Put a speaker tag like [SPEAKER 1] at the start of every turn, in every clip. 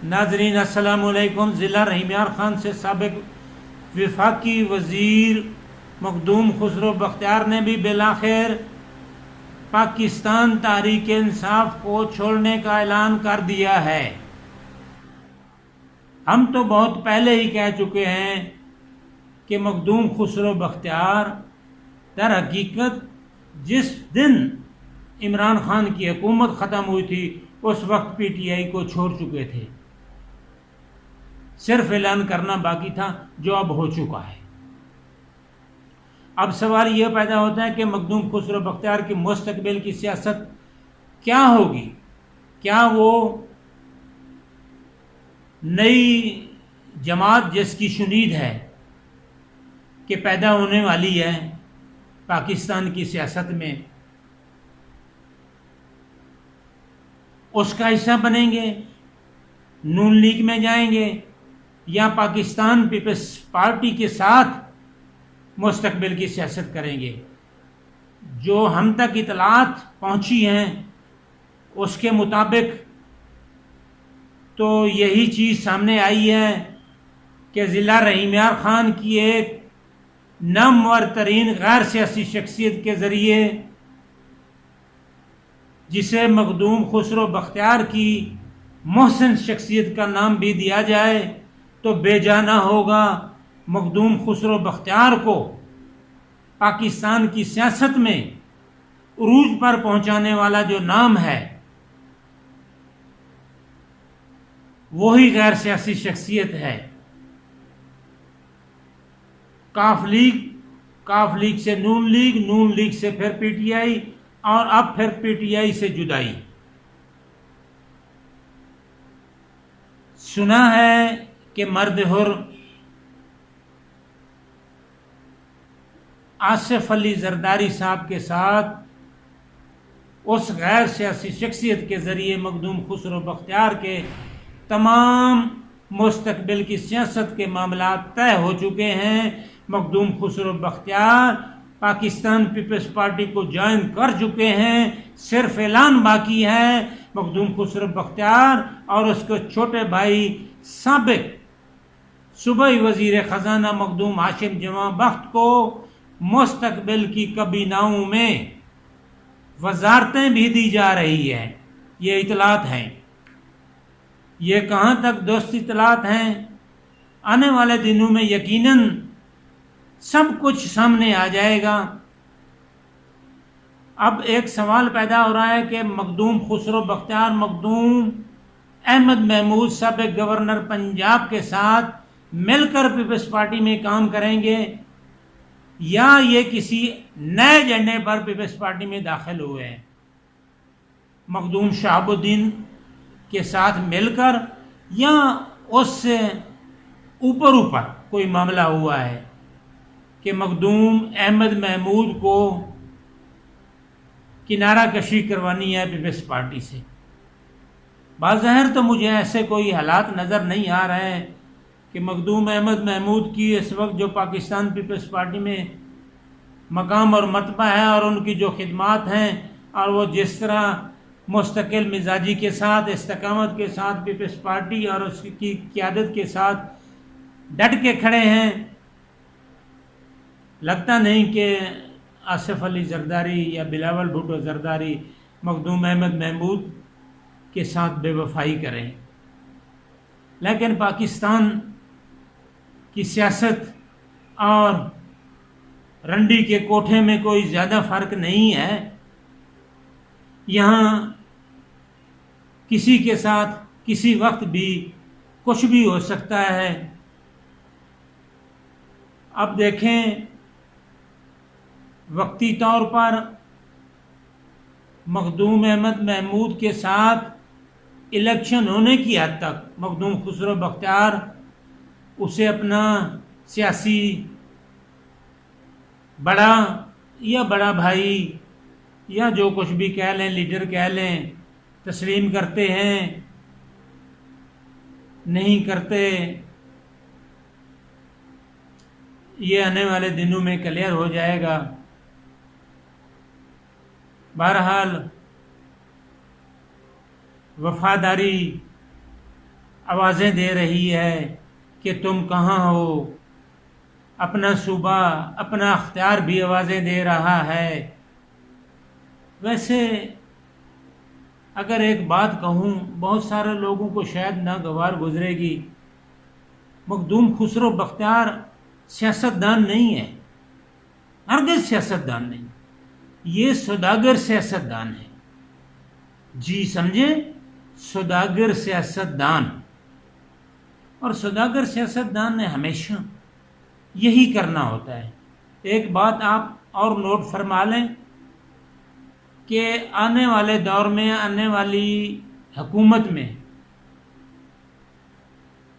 [SPEAKER 1] ناظرین السلام علیکم۔ ضلع رحیمیار خان سے سابق وفاقی وزیر مخدوم خسرو بختیار نے بھی بالآخر پاکستان تحریک انصاف کو چھوڑنے کا اعلان کر دیا ہے۔ ہم تو بہت پہلے ہی کہہ چکے ہیں کہ مخدوم خسرو بختیار در حقیقت جس دن عمران خان کی حکومت ختم ہوئی تھی اس وقت پی ٹی آئی کو چھوڑ چکے تھے، صرف اعلان کرنا باقی تھا جو اب ہو چکا ہے۔ اب سوال یہ پیدا ہوتا ہے کہ مخدوم خسرو بختیار کی مستقبل کی سیاست کیا ہوگی؟ کیا وہ نئی جماعت جس کی شنید ہے کہ پیدا ہونے والی ہے پاکستان کی سیاست میں، اس کا حصہ بنیں گے، نون لیگ میں جائیں گے، یا پاکستان پیپلز پارٹی کے ساتھ مستقبل کی سیاست کریں گے؟ جو ہم تک اطلاعات پہنچی ہیں اس کے مطابق تو یہی چیز سامنے آئی ہے کہ ضلع رحیمیار خان کی ایک نامور ترین غیر سیاسی شخصیت کے ذریعے، جسے مخدوم خسرو بختیار کی محسن شخصیت کا نام بھی دیا جائے تو بے جانا ہوگا، مخدوم خسرو بختیار کو پاکستان کی سیاست میں عروج پر پہنچانے والا جو نام ہے وہی غیر سیاسی شخصیت ہے۔ کاف لیگ سے نون لیگ، نون لیگ سے پھر پی ٹی آئی، اور اب پھر پی ٹی آئی سے جدائی۔ سنا ہے کہ مرد حر آصف علی زرداری صاحب کے ساتھ اس غیر سیاسی شخصیت کے ذریعے مخدوم خسرو بختیار کے تمام مستقبل کی سیاست کے معاملات طے ہو چکے ہیں۔ مخدوم خسرو بختیار پاکستان پیپلز پارٹی کو جوائن کر چکے ہیں، صرف اعلان باقی ہے۔ مخدوم خسرو بختیار اور اس کے چھوٹے بھائی سابق صوبائی وزیر خزانہ مخدوم ہاشم جواں بخت کو مستقبل کی کابینہوں میں وزارتیں بھی دی جا رہی ہیں۔ یہ اطلاعات ہیں۔ یہ کہاں تک دوست اطلاعات ہیں؟ آنے والے دنوں میں یقیناً سب کچھ سامنے آ جائے گا۔ اب ایک سوال پیدا ہو رہا ہے کہ مخدوم خسرو بختیار مخدوم احمد محمود سابق گورنر پنجاب کے ساتھ مل کر پیپلز پارٹی میں کام کریں گے، یا یہ کسی نئے ایجنڈے پر پیپلز پارٹی میں داخل ہوئے ہیں؟ مخدوم شہاب الدین کے ساتھ مل کر، یا اس سے اوپر کوئی معاملہ ہوا ہے کہ مخدوم احمد محمود کو کنارہ کشی کروانی ہے پیپلز پارٹی سے؟ بظاہر تو مجھے ایسے کوئی حالات نظر نہیں آ رہے ہیں کہ مخدوم احمد محمود کی اس وقت جو پاکستان پیپلز پارٹی میں مقام اور مرتبہ ہے اور ان کی جو خدمات ہیں، اور وہ جس طرح مستقل مزاجی کے ساتھ، استقامت کے ساتھ پیپلز پارٹی اور اس کی قیادت کے ساتھ ڈٹ کے کھڑے ہیں، لگتا نہیں کہ آصف علی زرداری یا بلاول بھٹو زرداری مخدوم احمد محمود کے ساتھ بے وفائی کریں۔ لیکن پاکستان کی سیاست اور رنڈی کے کوٹھے میں کوئی زیادہ فرق نہیں ہے۔ یہاں کسی کے ساتھ کسی وقت بھی کچھ بھی ہو سکتا ہے۔ اب دیکھیں، وقتی طور پر مخدوم احمد محمود کے ساتھ الیکشن ہونے کی حد تک مخدوم خسرو بختیار اسے اپنا سیاسی بڑا یا بڑا بھائی یا جو کچھ بھی کہہ لیں، لیڈر کہہ لیں، تسلیم کرتے ہیں، نہیں کرتے، یہ آنے والے دنوں میں کلیئر ہو جائے گا۔ بہرحال وفاداری آوازیں دے رہی ہے کہ تم کہاں ہو، اپنا صوبہ اپنا اختیار بھی آوازیں دے رہا ہے۔ ویسے اگر ایک بات کہوں، بہت سارے لوگوں کو شاید ناگوار گزرے گی، مخدوم خسرو بختیار سیاستدان نہیں ہے، ہرگز سیاستدان نہیں، یہ سوداگر سیاستدان ہے۔ جی سمجھے، سوداگر سیاستدان۔ اور سوداگر سیاستدان نے ہمیشہ یہی کرنا ہوتا ہے۔ ایک بات آپ اور نوٹ فرما لیں کہ آنے والے دور میں، آنے والی حکومت میں،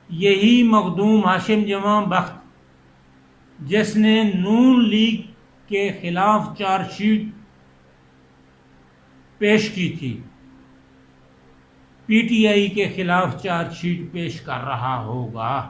[SPEAKER 1] یہی مخدوم ہاشم جمع بخت جس نے نون لیگ کے خلاف چارج شیٹ پیش کی تھی، پی ٹی آئی کے خلاف چارج شیٹ پیش کر رہا ہوگا۔